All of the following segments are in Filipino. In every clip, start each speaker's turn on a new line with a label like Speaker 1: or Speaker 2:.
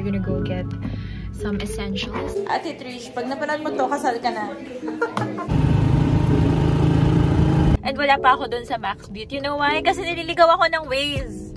Speaker 1: we're gonna go get some essentials.
Speaker 2: Ate Trish, pag napanood mo to, kasal ka na.
Speaker 1: And wala pa ako dun sa Max Beat. You know why? Kasi nililigaw ako ng Waze.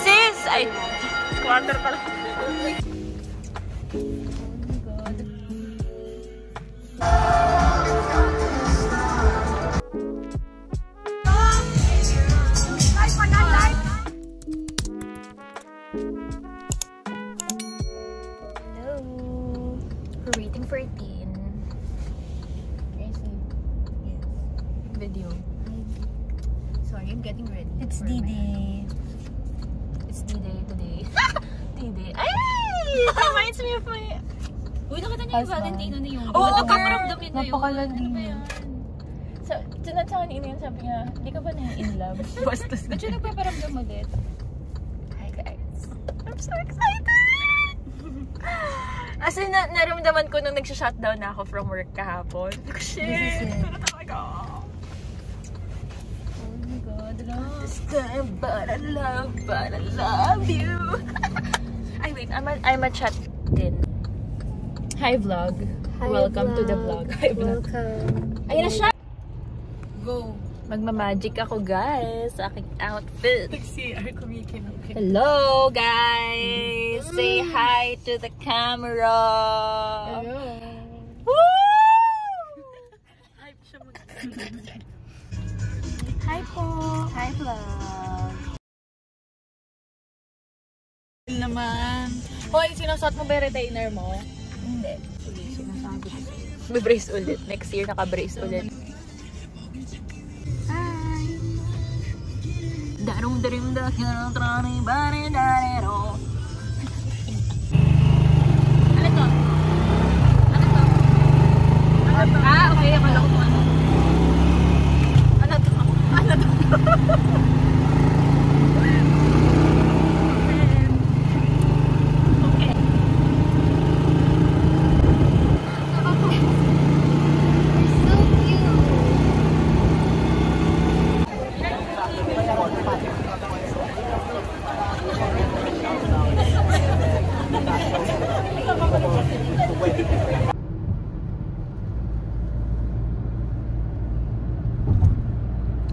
Speaker 1: Sis! Ay, squatter pala.
Speaker 3: Video. Sorry, I'm getting ready.
Speaker 1: It's D-Day. It's D-Day today. D-Day. Ay! It reminds me of my...
Speaker 3: Uy, nakita niyo yung Valentino na yung...
Speaker 1: Oo,
Speaker 3: nagpaparamdam yun na yun.
Speaker 1: Napakalandi
Speaker 3: Ano ba
Speaker 1: niya.
Speaker 3: yan?
Speaker 1: So, tunad sa kanina yun, sabi niya, hindi ka ba na-in love? Bastos.
Speaker 3: Ba't yung nagpaparamdam ulit?
Speaker 1: Hi guys. I'm so excited! As in, naramdaman ko nung nagsha-shutdown na ako from work kahapon. Like, shit! Ano talaga? This time, but I love you. Ay, wait, I'm a chat din. Hi, vlog.
Speaker 3: Hi,
Speaker 1: Welcome to the vlog. Hi, vlog.
Speaker 3: Welcome.
Speaker 1: Ayun na siya.
Speaker 3: Go.
Speaker 1: Magmamagic ako, guys, sa aking outfit.
Speaker 3: CR kumikinog.
Speaker 1: Hello, guys. Say hi to the camera.
Speaker 3: Hello.
Speaker 1: Woo!
Speaker 3: Hype siya mag...
Speaker 1: Hi po.
Speaker 3: Hi, vlog. Naman.
Speaker 1: Hoy, sinasot mo ba retainer mo?
Speaker 3: Hindi. Sige, sinasabi ko sa'yo.
Speaker 1: May brace ulit. Next year, naka-brace ulit.
Speaker 3: Hi.
Speaker 1: Darong darim da kaya trani bari darero. Ano to? Ano to? Ano to? Ah, okay. Akala ko kung ano. Ano to? Ano to? Okay.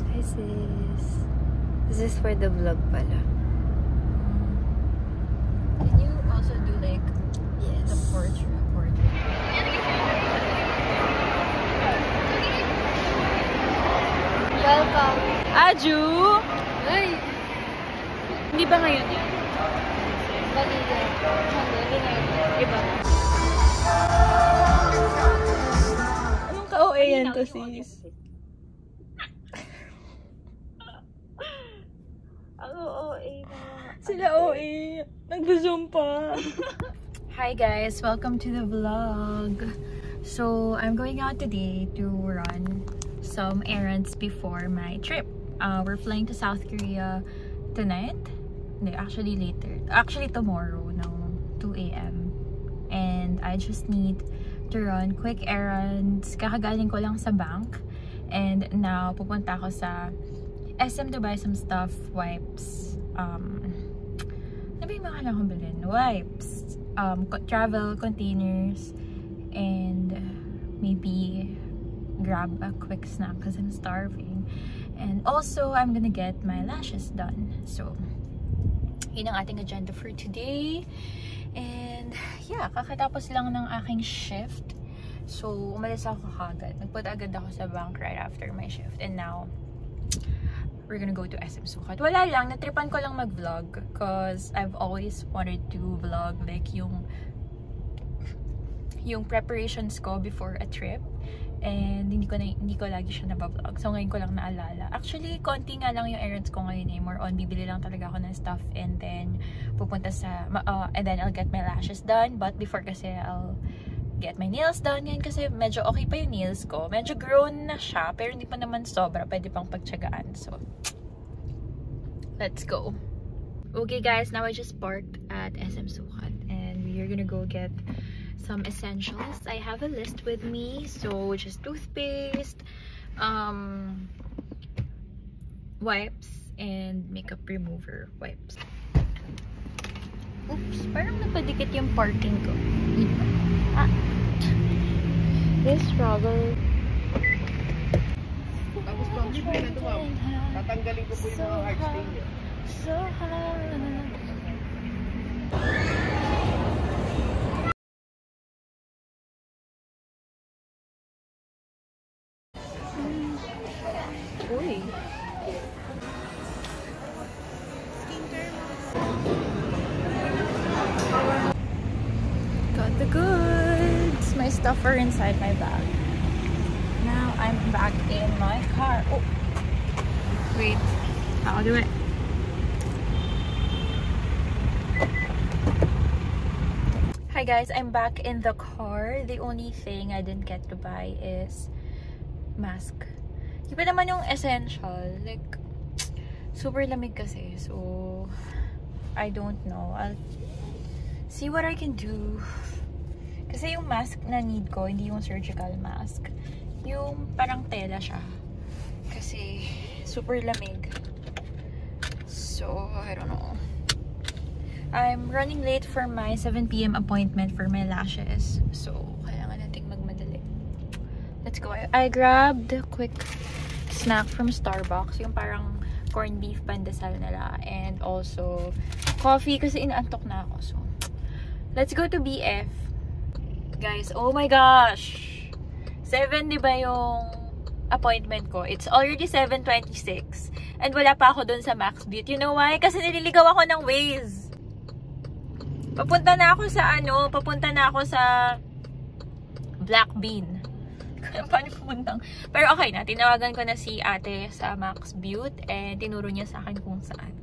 Speaker 3: Hi, sis. This is for the vlog pala.
Speaker 1: Can you also do like
Speaker 3: Yes.
Speaker 1: the portrait?
Speaker 3: Welcome.
Speaker 1: Aju!
Speaker 3: Ay!
Speaker 1: Hindi ba ngayon yan?
Speaker 3: Balila. Hindi ngayon.
Speaker 1: Iba. Anong ka-OA yan to, sis?
Speaker 3: Ang OA na.
Speaker 1: Sila OA. Nag-zoom pa. Hi guys, welcome to the vlog. So, I'm going out today to run some errands before my trip. We're flying to South Korea tonight. No, actually later. Actually tomorrow, no, 2 AM. And I just need to run quick errands. Kakagaling ko lang sa bank. And now, pupunta ako sa SM to buy some stuff, wipes. Ano ba yung mga kailangan kong bilhin? Wipes, travel containers, and maybe grab a quick snack because I'm starving. And also, I'm gonna get my lashes done. So, yun ang ating agenda for today. And yeah, kakatapos lang ng aking shift. So, umalis ako kagad. Nagpunta agad ako sa bank right after my shift. And now, we're gonna go to SM Sukat. Wala lang, natripan ko lang mag-vlog because I've always wanted to vlog like yung preparations ko before a trip. And hindi ko lagi siya naba-vlog. So ngayon ko lang naalala. Actually, konti nga lang yung errands ko ngayon eh. More on, bibili lang talaga ako ng stuff and then pupunta sa, and then I'll get my lashes done. But before kasi I'll get my nails done yan kasi medyo okay pa yung nails ko. Medyo grown na siya, pero hindi pa naman sobra. Pwede pang pagtsagaan. So, let's go. Okay guys, now I just parked at SM Sukat and we are gonna go get some essentials. I have a list with me, so just toothpaste, wipes, and makeup remover wipes. Parang napadikit yung parking ko. Ah. This struggle.
Speaker 4: Tapos pang libre na ito, ma'am. Tatanggalin ko po yung mga hard stain niya.
Speaker 1: So hard. Uy. Got the goods. My stuff are inside my bag. Now I'm back in my car. Oh. Wait. I'll do it. Hi guys, I'm back in the car. The only thing I didn't get to buy is mask. Iba naman yung essential. Like, super lamig kasi. So, I don't know. I'll see what I can do. Kasi yung mask na need ko, hindi yung surgical mask. Yung parang tela siya. Kasi, super lamig. So, I don't know. I'm running late for my 7 PM appointment for my lashes. So, kailangan nating magmadali. Let's go. I grabbed a quick snack from Starbucks. Yung parang corned beef pandesal nila. And also, coffee kasi inaantok na ako. So, let's go to BF. Guys, oh my gosh! 7, di ba yung appointment ko? It's already 7:26. And wala pa ako dun sa Max Beauty. You know why? Kasi nililigaw ako ng Waze. Papunta na ako sa Black Bean. Paano pumuntang? Pero okay na, tinawagan ko na si ate sa Max Beauty and tinuro niya sa akin kung saan.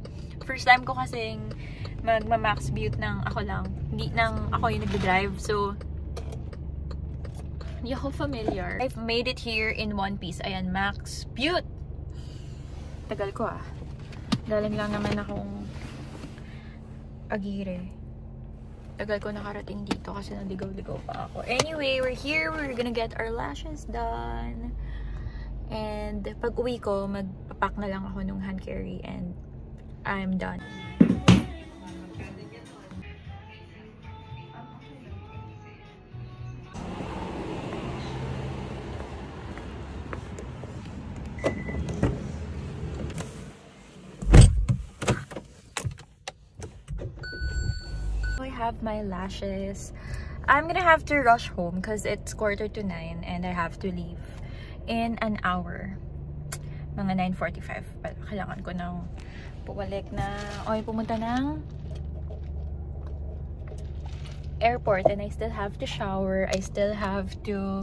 Speaker 1: First time ko kasing magma-Max Beauty ng ako lang. Hindi nang ako yung nagde-drive. So, hindi ako familiar. I've made it here in one piece. Ayan, Max Beauty. Tagal ko ah. Galing lang naman akong Agire. Tagal ko nakarating dito kasi naligaw-ligaw pa ako. Anyway, we're here. We're gonna get our lashes done. And pag uwi ko, magpapak na lang ako ng hand carry and I'm done. I have my lashes. I'm gonna have to rush home because it's 8:45 and I have to leave in an hour. Mga 9:45. Kailangan ko nang puwalik na pumunta ng airport and I still have to shower. I still have to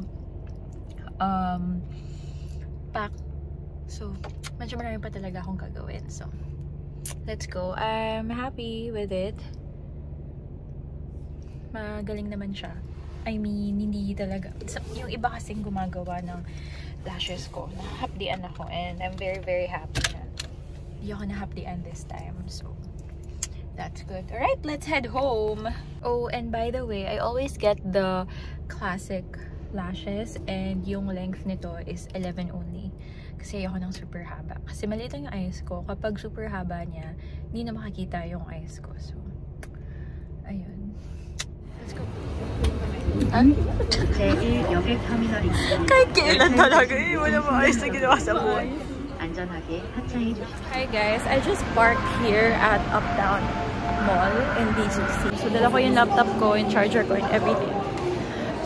Speaker 1: pack. So, medyo marami pa talaga akong gagawin. So, let's go. I'm happy with it. Magaling naman siya. I mean, hindi talaga. Yung iba kasing gumagawa ng lashes ko. Nahapdian ako and I'm very, very happy na hindi ako nahapdian this time. So, that's good. Alright, let's head home. Oh, and by the way, I always get the classic lashes and yung length nito is 11 only. Kasi ayoko ng super haba. Kasi maliit lang yung eyes ko. Kapag super haba niya, hindi na makikita yung eyes ko. So, ayun. Let's go. Kahit kailan talaga eh. Wala maayos na ginawa sa buhay. Hi guys, I just parked here at Uptown Mall in BGC. So dala ko yung laptop ko, yung charger ko, and everything.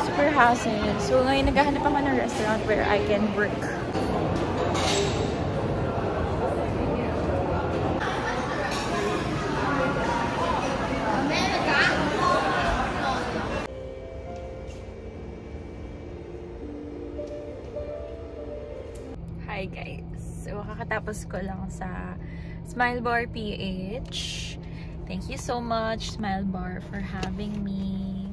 Speaker 1: Super hassle. So ngayon naghahanap ako ng restaurant where I can work. Hi guys, so kakatapos ko lang sa Smile Bar PH. Thank you so much Smile Bar for having me.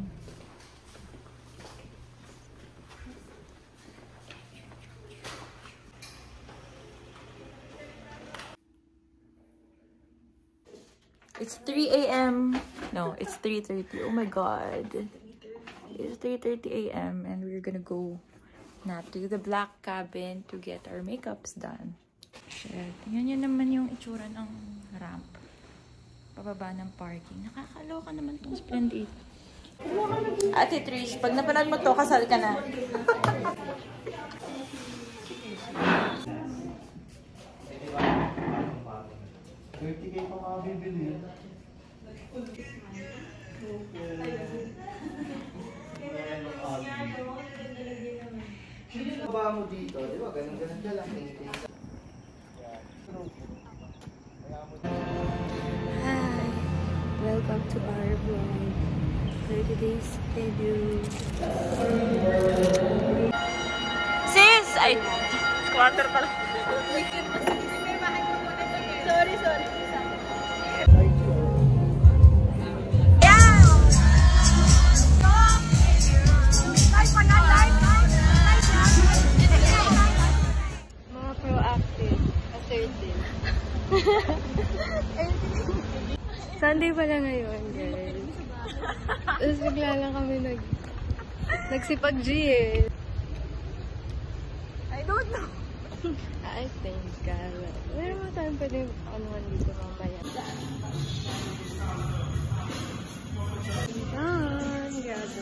Speaker 1: It's 3 AM. No, it's 3:30. Oh my god. It's 3:30 AM and we're gonna go to the black cabin to get our makeups done. Shit. Tingnan nyo naman yung itsura ng ramp. pababa ng parking. Nakakaloka naman tong Splendid.
Speaker 2: Ate Trish, pag napanood mo to, kasal ka na.
Speaker 4: Baba mo dito, di ba? Ganun-ganun ka lang.
Speaker 3: Hi! Welcome to our vlog. For today's schedule.
Speaker 2: Sis! Ay, squatter pala. Sorry.
Speaker 3: Mga proactive, assertive. Sunday pala ngayon, guys. Tapos bigla lang kami nagsipag-G eh.
Speaker 2: I don't know.
Speaker 3: I think, meron mo tayo pwede anuhan dito mamaya. Yan, grabe.